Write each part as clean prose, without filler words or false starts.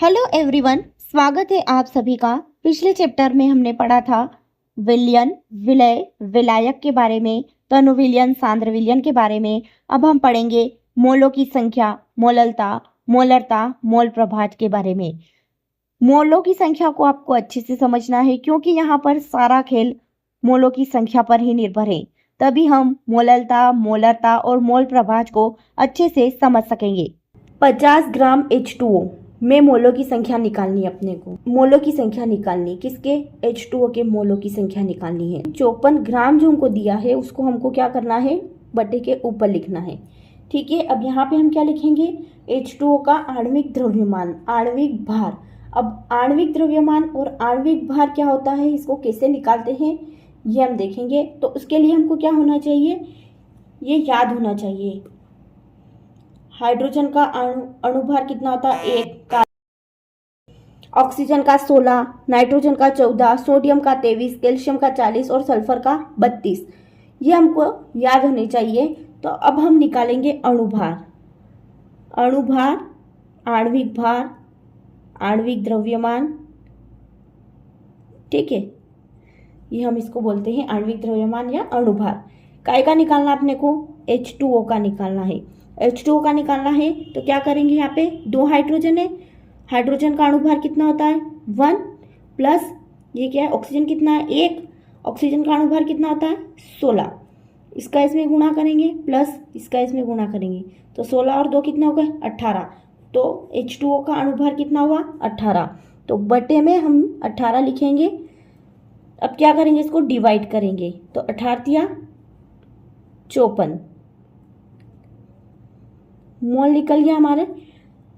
Hello everyone, स्वागत है आप सभी का। पिछले चैप्टर में हमने पढ़ा था विलयन, विलय, विलायक के बारे में, तनु विलयन, सांद्र विलयन के बारे में। अब हम पढ़ेंगे मोलों की संख्या, मोललता, मोलरता, मोल प्रभाज के बारे में। मोलों की संख्या को आपको अच्छे से समझना है क्योंकि यहाँ पर सारा खेल मोलों की संख्या पर ही निर्भर है। तभी हम मोललता, मोलरता और मोल प्रभाज को अच्छे से समझ सकेंगे। 50 ग्राम H2O में मोलों की संख्या निकालनी है अपने को। मोलों की संख्या निकालनी किसके? H2O के मोलों की संख्या निकालनी है। 54 ग्राम जो हमको दिया है उसको हमको क्या करना है? बटे के ऊपर लिखना है। ठीक है, अब यहाँ पे हम क्या लिखेंगे? H2O का आणविक द्रव्यमान, आणविक भार। अब आणविक द्रव्यमान और आणविक भार क्या होता है, इसको कैसे निकालते हैं ये हम देखेंगे। तो उसके लिए हमको क्या होना चाहिए, ये याद होना चाहिए। हाइड्रोजन का अणुभार कितना होता है? 1। ऑक्सीजन का 16, नाइट्रोजन का 14, सोडियम का 23, कैल्शियम का 40 और सल्फर का 32। ये हमको याद होने चाहिए। तो अब हम निकालेंगे अणुभार। अणुभार, आणविक भार, आणविक द्रव्यमान। ठीक है, ये हम इसको बोलते हैं आणविक द्रव्यमान या अणुभार। काय का निकालना अपने को? H2O का निकालना है। H2O का निकालना है तो क्या करेंगे? यहाँ पे 2 हाइड्रोजन है। हाइड्रोजन का अणुभार कितना होता है? 1 प्लस ये क्या है? ऑक्सीजन कितना है? 1। ऑक्सीजन का अणुभार कितना होता है? 16। इसका इसमें गुणा करेंगे प्लस इसका इसमें गुणा करेंगे तो 16 और 2 कितना हो गए? 18। तो H2O का अणुभार कितना हुआ? 18। तो बटे में हम 18 लिखेंगे। अब क्या करेंगे? इसको डिवाइड करेंगे तो 18 या 54 मोल निकल गया हमारे।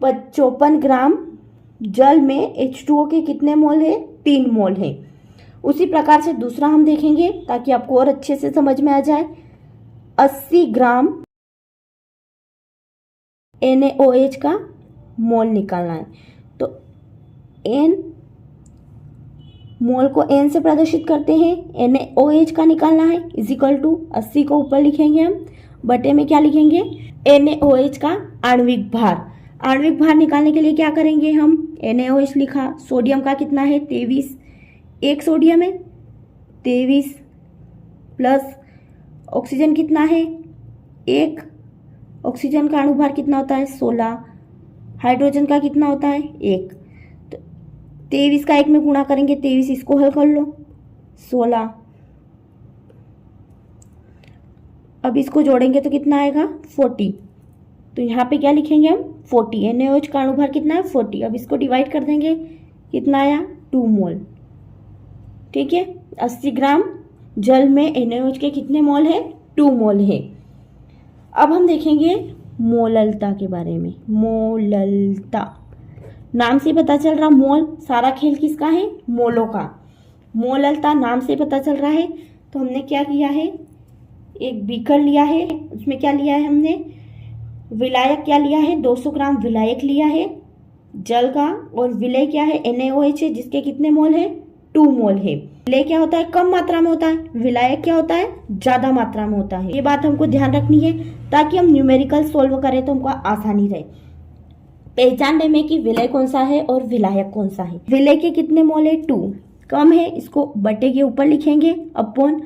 54 ग्राम जल में H2O के कितने मोल है? 3 मोल है। उसी प्रकार से दूसरा हम देखेंगे ताकि आपको और अच्छे से समझ में आ जाए। 80 ग्राम NaOH का मोल निकालना है। तो N मोल को N से प्रदर्शित करते हैं। NaOH का निकालना है इजिकल टू 80 को ऊपर लिखेंगे हम, बटे में क्या लिखेंगे? NaOH का आणविक भार। आणविक भार निकालने के लिए क्या करेंगे हम? NaOH लिखा, सोडियम का कितना है? 23। 1 सोडियम है 23 प्लस ऑक्सीजन कितना है? 1। ऑक्सीजन का अणुभार कितना होता है? 16। हाइड्रोजन का कितना होता है? 1। तो 23 का 1 में गुणा करेंगे, 23 इसको हल कर लो, 16। अब इसको जोड़ेंगे तो कितना आएगा? 40। तो यहाँ पे क्या लिखेंगे हम? 40। NaOH का अणुभार कितना है? 40। अब इसको डिवाइड कर देंगे, कितना आया? 2 मोल। ठीक है, 80 ग्राम जल में NaOH के कितने मोल है? 2 मोल है। अब हम देखेंगे मोललता के बारे में। मोललता नाम से पता चल रहा, मोल सारा खेल किसका है? मोलों का। मोललता नाम से पता चल रहा है। तो हमने क्या किया है? एक बीकर लिया है, उसमें क्या लिया है हमने? विलायक क्या लिया है? 200 ग्राम विलायक लिया है जल का। और विलय क्या है? NaOH है जिसके कितने मोल है? 2 मोल है। विलय क्या होता है? कम मात्रा में होता है। विलायक क्या होता है? ज्यादा मात्रा में होता है। ये बात हमको ध्यान रखनी है ताकि हम न्यूमेरिकल सोल्व करें तो हमको आसानी रहे पहचानने में कि विलय कौन सा है और विलायक कौन सा है। विलय के कितने मोल है? 2। कम है, इसको बटे के ऊपर लिखेंगे अपॉन।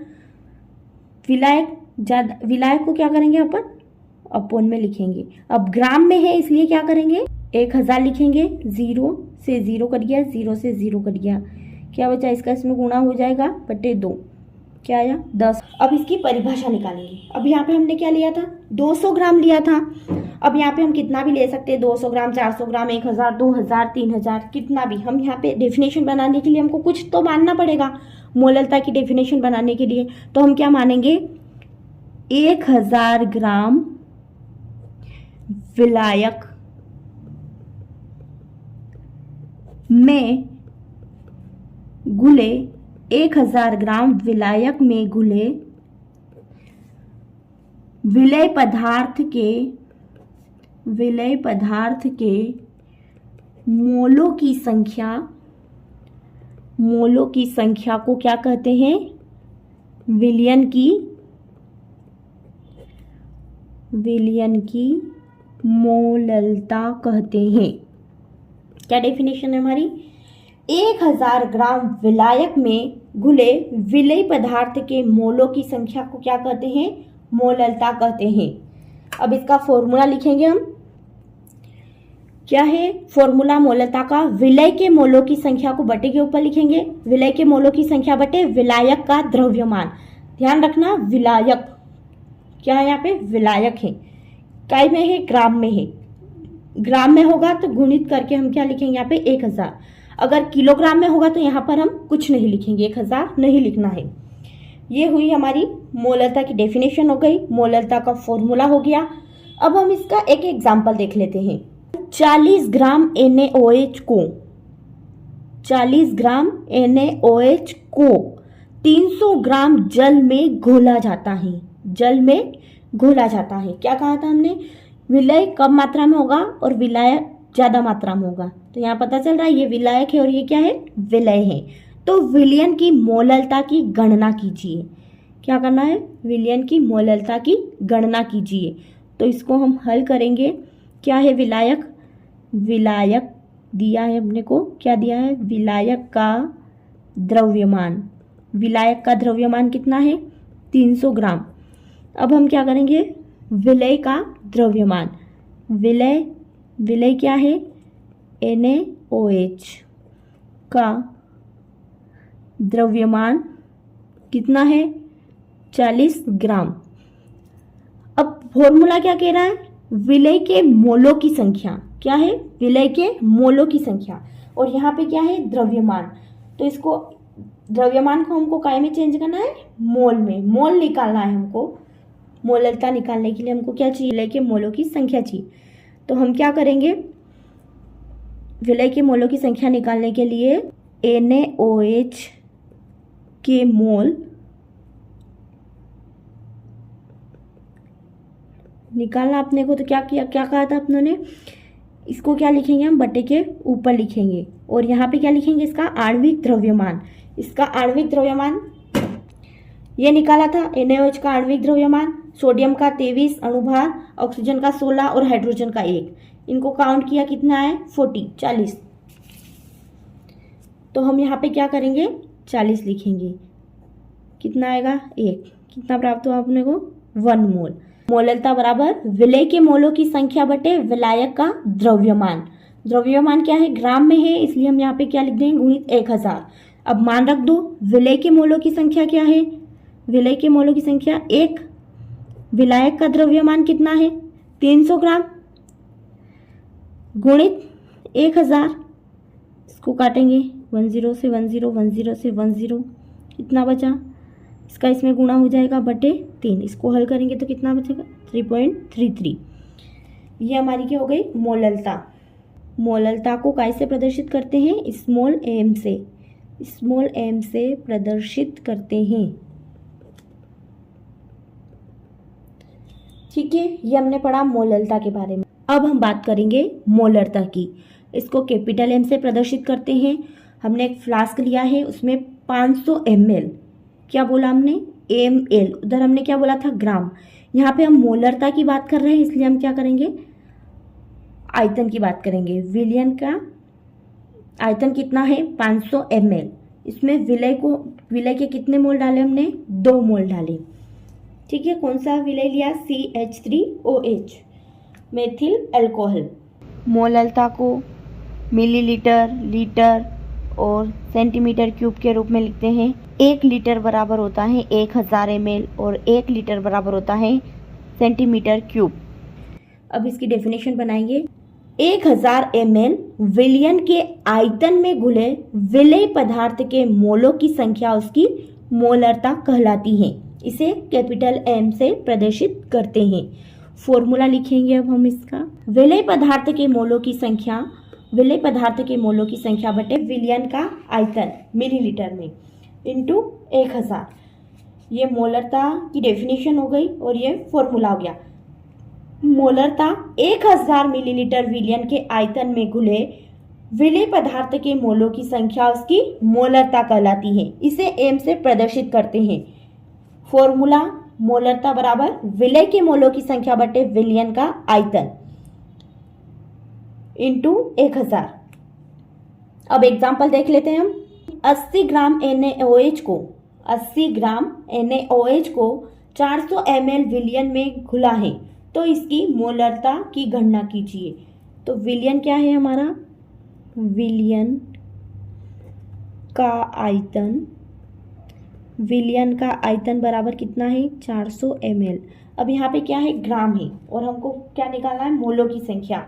विलायक ज्यादा, विलायक को क्या करेंगे अपन? अपॉन में लिखेंगे। अब ग्राम में है इसलिए क्या करेंगे? 1000 लिखेंगे। 0 से 0 कट गया, 0 से 0 कट गया, क्या बचा? इसका इसमें गुणा हो जाएगा, बटे 2, क्या आया? 10। अब इसकी परिभाषा निकालेंगे। अब यहाँ पे हमने क्या लिया था? 200 ग्राम लिया था। अब यहाँ पे हम कितना भी ले सकते हैं, 200 ग्राम, 400 ग्राम, 1000, 2000, 3000, कितना भी। हम यहाँ पे डेफिनेशन बनाने के लिए हमको कुछ तो मानना पड़ेगा। मोललता की डेफिनेशन बनाने के लिए तो हम क्या मानेंगे? 1000 ग्राम विलायक में घुले 1000 ग्राम विलायक में घुले विलय पदार्थ के मोलों की संख्या को क्या कहते हैं? विलयन की मोललता कहते हैं। क्या डेफिनेशन है हमारी? 1000 ग्राम विलायक में घुले विलेय पदार्थ के मोलों की संख्या को क्या कहते हैं? मोललता कहते हैं। अब इसका फॉर्मूला लिखेंगे हम। क्या है फॉर्मूला मोललता का? विलय के मोलों की संख्या को बटे के ऊपर लिखेंगे। विलय के मोलों की संख्या बटे विलायक का द्रव्यमान। ध्यान रखना, विलायक क्या है? यहाँ पे विलायक है। काय में है? ग्राम में है। ग्राम में होगा तो गुणित करके हम क्या लिखेंगे यहाँ पे? 1000। अगर किलोग्राम में होगा तो यहाँ पर हम कुछ नहीं लिखेंगे, 1000 नहीं लिखना है। ये हुई हमारी मोललता की डेफिनेशन हो गई, मोललता का फॉर्मूला हो गया। अब हम इसका एक एग्जाम्पल देख लेते हैं। 40 ग्राम NaOH को 40 ग्राम NaOH को 300 ग्राम जल में घोला जाता है। जल में घोला जाता है। क्या कहा था हमने? विलय कम मात्रा में होगा और विलायक ज्यादा मात्रा में होगा। तो यहाँ पता चल रहा है ये विलायक है और ये क्या है? विलय है। तो विलयन की मोललता की गणना कीजिए। क्या करना है? विलयन की मोललता की गणना कीजिए। तो इसको हम हल करेंगे। क्या है विलायक? विलायक दिया है अपने को, क्या दिया है? विलायक का द्रव्यमान। विलायक का द्रव्यमान कितना है? 300 ग्राम। अब हम क्या करेंगे? विलय का द्रव्यमान। विलय क्या है? NaOH का द्रव्यमान कितना है? 40 ग्राम। अब फॉर्मूला क्या कह रहा है? विलय के मोलों की संख्या। क्या है? विलय के मोलों की संख्या। और यहाँ पे क्या है? द्रव्यमान। तो इसको द्रव्यमान को हमको काय में चेंज करना है? मोल में। मोल निकालना है हमको। मोललता निकालने के लिए हमको क्या चाहिए? विलय के मोलों की संख्या चाहिए। तो हम क्या करेंगे? विलय के मोलों की संख्या निकालने के लिए NaOH के मोल निकालना अपने को। तो क्या किया, क्या कहा था अपनों ने? इसको क्या लिखेंगे हम? बटे के ऊपर लिखेंगे। और यहाँ पे क्या लिखेंगे? इसका आणविक द्रव्यमान। इसका आणविक द्रव्यमान ये निकाला था। NaOH का आणविक द्रव्यमान, सोडियम का 23 अणुभार, ऑक्सीजन का 16 और हाइड्रोजन का 1। इनको काउंट किया, कितना है? 40। तो हम यहाँ पे क्या करेंगे? 40 लिखेंगे। कितना आएगा? 1। कितना प्राप्त हुआ अपने को? 1 मोल। मोललता बराबर विलय के मोलों की संख्या बटे विलायक का द्रव्यमान। द्रव्यमान क्या है? ग्राम में है, इसलिए हम यहाँ पे क्या लिख देंगे? गुणित 1000। अब मान रख दो, विलय के मोलों की संख्या क्या है? विलय के मोलों की संख्या 1। विलायक का द्रव्यमान कितना है? 300 ग्राम गुणित 1000। इसको काटेंगे 10 से 10, 10 से 10। कितना बचा? इसका इसमें गुणा हो जाएगा बटे 3। इसको हल करेंगे तो कितना बचेगा? 3.33। ये हमारी क्या हो गई? मोललता। मोललता को कैसे प्रदर्शित करते हैं? स्मॉल m से। स्मॉल m से प्रदर्शित करते हैं। ठीक है, ये हमने पढ़ा मोललता के बारे में। अब हम बात करेंगे मोलरता की। इसको कैपिटल M से प्रदर्शित करते हैं। हमने एक फ्लास्क लिया है, उसमें 500 ml, क्या बोला हमने? ml। उधर हमने क्या बोला था? ग्राम। यहाँ पे हम मोलरता की बात कर रहे हैं, इसलिए हम क्या करेंगे? आयतन की बात करेंगे। विलयन का आयतन कितना है? 500 ml। इसमें विलय के कितने मोल डाले हमने? 2 मोल डाले। ठीक है, कौन सा विलय लिया? CH3OH, methyl alcohol. मोललता को मिलीलीटर, लीटर और सेंटीमीटर क्यूब के रूप में लिखते हैं। 1 लीटर बराबर होता है 1000 ml और 1 लीटर बराबर होता है सेंटीमीटर क्यूब। अब इसकी डेफिनेशन बनाएंगे। 1000 ml विलयन के आयतन में घुले विलेय पदार्थ के मोलों की संख्या उसकी मोलरता कहलाती है। इसे कैपिटल M से प्रदर्शित करते हैं। फॉर्मूला लिखेंगे अब हम इसका। विलेय पदार्थ के मोलों की संख्या, विलेय पदार्थ के मोलों की संख्या बटे विलयन का आयतन मिलीलीटर में इंटू 1000। ये मोलरता की डेफिनेशन हो गई और ये फॉर्मूला हो गया। मोलरता 1000 मिलीलीटर विलयन के आयतन में घुले विलेय पदार्थ के मोलों की संख्या उसकी मोलरता कहलाती है। इसे M से प्रदर्शित करते हैं। फॉर्मूला मोलरता बराबर विलय के मोलों की संख्या बटे विलयन का आयतन इंटू 1000। अब एग्जाम्पल देख लेते हैं हम। 80 ग्राम NaOH को 400 ml विलयन में घुला है तो इसकी मोलरता की गणना कीजिए। तो विलयन क्या है हमारा, विलयन का आयतन बराबर कितना है 400 ml। अब यहाँ पे क्या है, ग्राम है और हमको क्या निकालना है, मोलों की संख्या।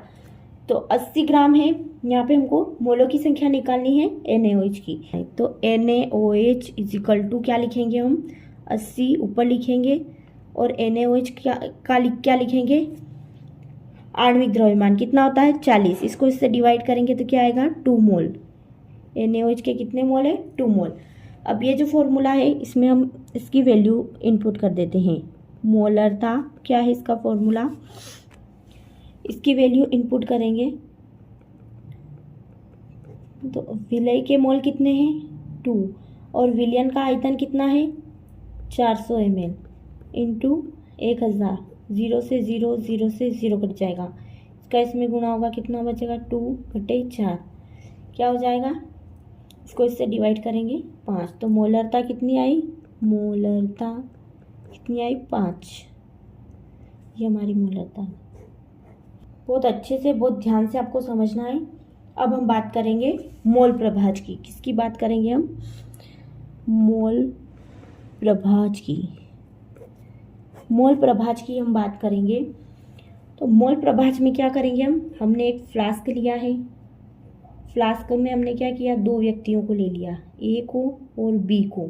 तो 80 ग्राम है, यहाँ पे हमको मोलों की संख्या निकालनी है NaOH की। तो NaOH इजिकल टू क्या लिखेंगे हम, 80 ऊपर लिखेंगे और NaOH क्या लिखेंगे, आणविक द्रव्यमान कितना होता है 40। इसको इससे डिवाइड करेंगे तो क्या आएगा 2 मोल। NaOH के कितने मोल है 2 मोल। अब ये जो फॉर्मूला है इसमें हम इसकी वैल्यू इनपुट कर देते हैं। मोलरता क्या है इसका फॉर्मूला, इसकी वैल्यू इनपुट करेंगे तो विलय के मोल कितने हैं 2 और विलयन का आयतन कितना है 400 ml इंटू 1000। 0 से 0 0 से 0 कट जाएगा, इसका इसमें गुणा होगा कितना बचेगा 2/4 क्या हो जाएगा, इसको इससे डिवाइड करेंगे 5। तो मोलरता कितनी आई, मोलरता कितनी आई 5। ये हमारी मोलरता। बहुत अच्छे से बहुत ध्यान से आपको समझना है। अब हम बात करेंगे मोल प्रभाज की। किसकी बात करेंगे हम, मोल प्रभाज की। मोल प्रभाज की हम बात करेंगे तो मोल प्रभाज में क्या करेंगे हमने एक फ्लास्क लिया है। फ्लास्क में हमने क्या किया, 2 व्यक्तियों को ले लिया, A को और B को,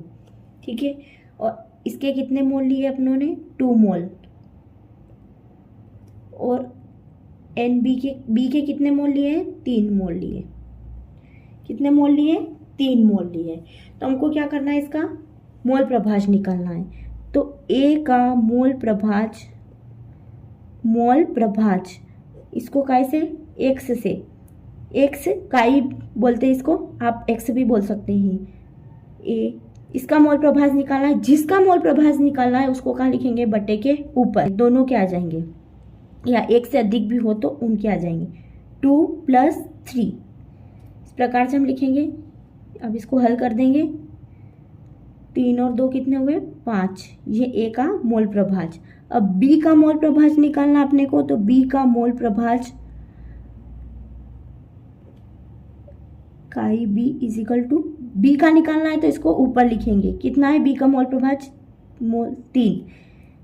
ठीक है। और इसके कितने मोल लिए अपनों ने 2 मोल और बी के कितने मोल लिए 3 मोल लिए। कितने मोल लिए 3 मोल लिए। तो हमको क्या करना है, इसका मोल प्रभाज निकालना है। तो A का मोल प्रभाज इसको काय से, X से, X काई बोलते हैं इसको, आप X भी बोल सकते हैं। A इसका मोल प्रभाज निकालना है, जिसका मोल प्रभाज निकालना है उसको कहाँ लिखेंगे, बटे के ऊपर, दोनों के आ जाएंगे या एक से अधिक भी हो तो उनके आ जाएंगे। 2 + 3 इस प्रकार से हम लिखेंगे। अब इसको हल कर देंगे, 3 और 2 कितने हुए 5। ये A का मोल प्रभाज। अब B का मोल प्रभाज निकालना अपने को, तो B का मोल प्रभाज काई B इजिकल टू, B का निकालना है तो इसको ऊपर लिखेंगे। कितना है B का मोल प्रभाज, मोल 3।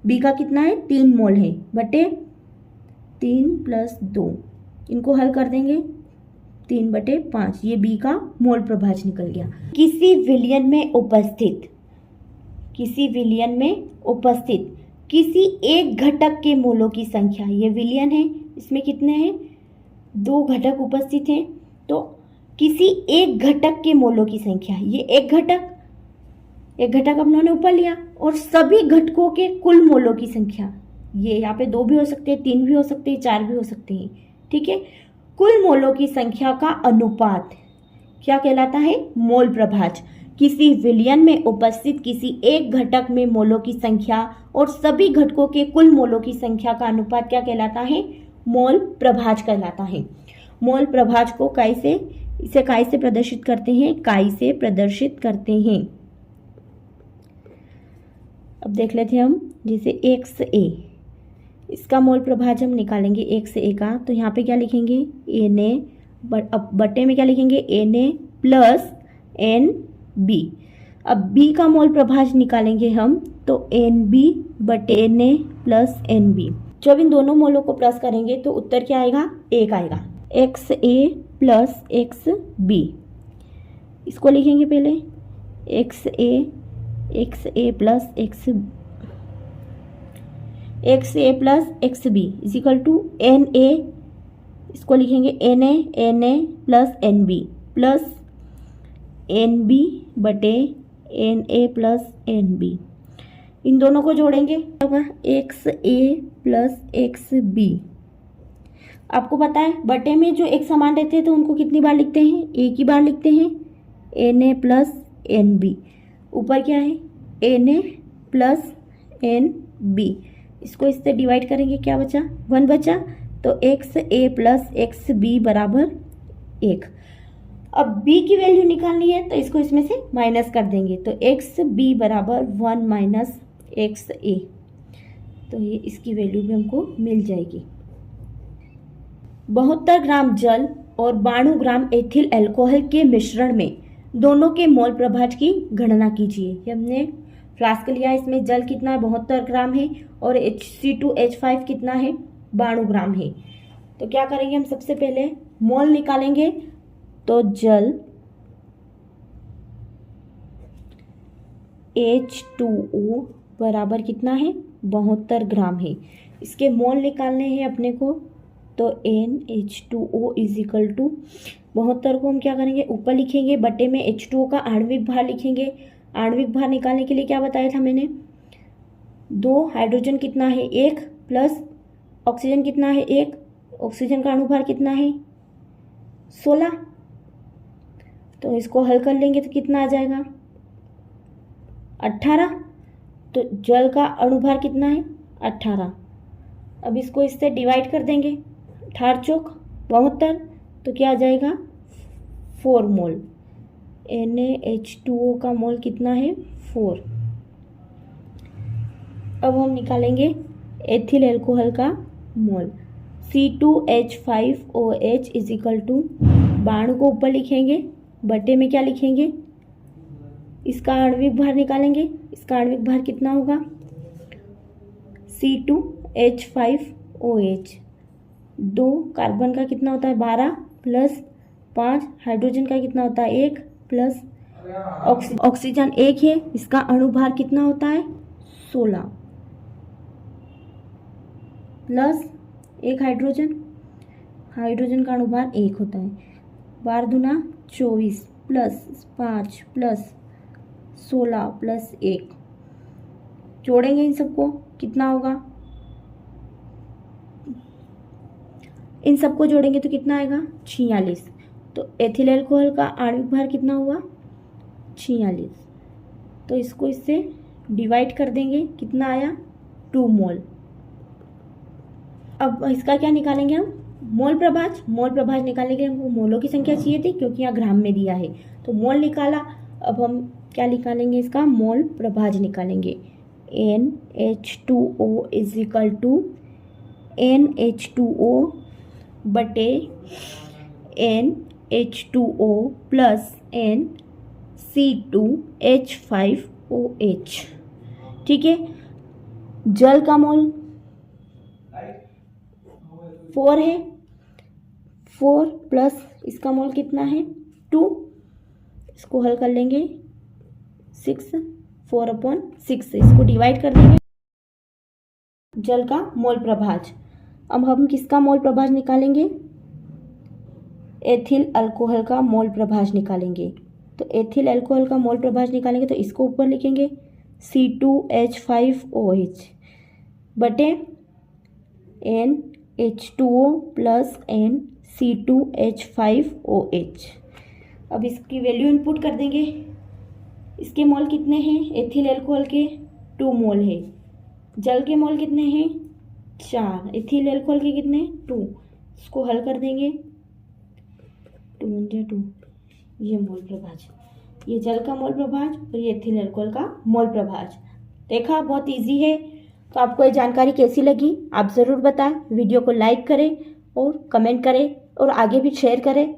B का कितना है 3 मोल है, बटे 3 + 2 इनको हल कर देंगे, 3/5। ये B का मोल प्रभाज निकल गया। किसी विलयन में उपस्थित किसी एक घटक के मोलों की संख्या, ये विलयन है, इसमें कितने हैं 2 घटक उपस्थित हैं। तो किसी एक घटक के मोलों की संख्या, ये एक घटक हम लोगों ने ऊपर लिया और सभी घटकों के कुल मोलों की संख्या, ये यहाँ पे 2 भी हो सकते हैं, 3 भी हो सकते हैं, 4 भी हो सकते हैं, ठीक है। कुल मोलों की संख्या का अनुपात क्या कहलाता है, मोल प्रभाज। किसी विलयन में उपस्थित किसी एक घटक में मोलों की संख्या और सभी घटकों के कुल मोलों की संख्या का अनुपात क्या कहलाता है, मोल प्रभाज कहलाता है। मोल प्रभाज को काय से प्रदर्शित करते हैं, काई से प्रदर्शित करते हैं। अब देख लेते हैं हम, जैसे XA, इसका मोल प्रभाज हम निकालेंगे XA का, तो यहाँ पे क्या लिखेंगे Na, अब बटे में क्या लिखेंगे Na + NB। अब B का मोल प्रभाज निकालेंगे हम, तो NB बटे Na + NB। जब इन दोनों मोलों को प्लस करेंगे तो उत्तर क्या आएगा, 1 आएगा। XA + XB, इसको लिखेंगे पहले XA + XB equal to NA, इसको लिखेंगे Na + NB प्लस NB बटे Na + NB। इन दोनों को जोड़ेंगे होगा XA + XB। आपको पता है बटे में जो एक समान रहते हैं तो उनको कितनी बार लिखते हैं, एक ही बार लिखते हैं, Na + NB। ऊपर क्या है Na + NB, इसको इससे डिवाइड करेंगे, क्या बचा 1 बचा। तो XA + XB = 1। अब b की वैल्यू निकालनी है तो इसको इसमें से माइनस कर देंगे, तो एक्स बी बराबर 1 माइनस एक्स ए, तो ये इसकी वैल्यू भी हमको मिल जाएगी। 72 ग्राम जल और 92 ग्राम एथिल अल्कोहल के मिश्रण में दोनों के मोल प्रभाज की गणना कीजिए। ये हमने फ्लास्क लिया है, इसमें जल कितना है 72 ग्राम है और HC2H5 कितना है 92 ग्राम है। तो क्या करेंगे हम, सबसे पहले मोल निकालेंगे। तो जल H2O बराबर कितना है 72 ग्राम है, इसके मोल निकालने हैं अपने को। तो NH2O इज इक्वल टू 72 को हम क्या करेंगे ऊपर लिखेंगे, बटे में H2O का आणविक भार लिखेंगे। आणविक भार निकालने के लिए क्या बताया था मैंने, 2 हाइड्रोजन कितना है 1 प्लस ऑक्सीजन कितना है 1, ऑक्सीजन का अणुभार कितना है 16। तो इसको हल कर लेंगे तो कितना आ जाएगा 18। तो जल का अणुभार कितना है 18। अब इसको इससे डिवाइड कर देंगे, 18 चौक 72, तो क्या आ जाएगा 4 मोल। NaH2O का मोल कितना है 4। अब हम निकालेंगे एथिल अल्कोहल का मोल। C2H5OH इज इक्वल टू, 92 को ऊपर लिखेंगे, बटे में क्या लिखेंगे, इसका आणविक भार निकालेंगे। इसका आणविक भार कितना होगा C2H5OH, 2 कार्बन का कितना होता है 12 प्लस 5 हाइड्रोजन का कितना होता है 1 प्लस ऑक्सीजन 1 है, इसका अणुभार कितना होता है 16 प्लस 1 हाइड्रोजन, हाइड्रोजन का अणुभार 1 होता है, 12 दूना 24 प्लस 5 प्लस 16 प्लस 1, जोड़ेंगे इन सबको कितना होगा, इन सबको जोड़ेंगे तो कितना आएगा 46। तो एथिल अल्कोहल का आणविक भार कितना हुआ 46। तो इसको इससे डिवाइड कर देंगे, कितना आया 2 मोल। अब इसका क्या निकालेंगे हम, मोल प्रभाज। मोल प्रभाज निकालने के लिए हमको मोलों की संख्या चाहिए थी क्योंकि यहाँ ग्राम में दिया है, तो मोल निकाला। अब हम क्या निकालेंगे, इसका मोल प्रभाज निकालेंगे। NH2O is equal to NH2O बटे NH2O प्लस NC2H5OH। ठीक है, जल का मोल 4 है, 4 प्लस इसका मोल कितना है 2, इसको हल कर लेंगे 6, 4/6, इसको डिवाइड कर देंगे। जल का मोल प्रभाज। अब हम किसका मोल प्रभाज निकालेंगे, एथिल अल्कोहल का मोल प्रभाज निकालेंगे। तो एथिल अल्कोहल का मोल प्रभाज निकालेंगे तो इसको ऊपर लिखेंगे C2H5OH बटे NH2O प्लस NC2H5OH। अब इसकी वैल्यू इनपुट कर देंगे। इसके मोल कितने हैं, एथिल अल्कोहल के 2 मोल है, जल के मोल कितने हैं 4, एथिल अल्कोहल के कितने 2, इसको हल कर देंगे 2 ये मोल प्रभाज, ये जल का मोल प्रभाज और ये एथिल अल्कोहल का मोल प्रभाज। देखा, बहुत इजी है। तो आपको ये जानकारी कैसी लगी आप ज़रूर बताएं, वीडियो को लाइक करें और कमेंट करें और आगे भी शेयर करें।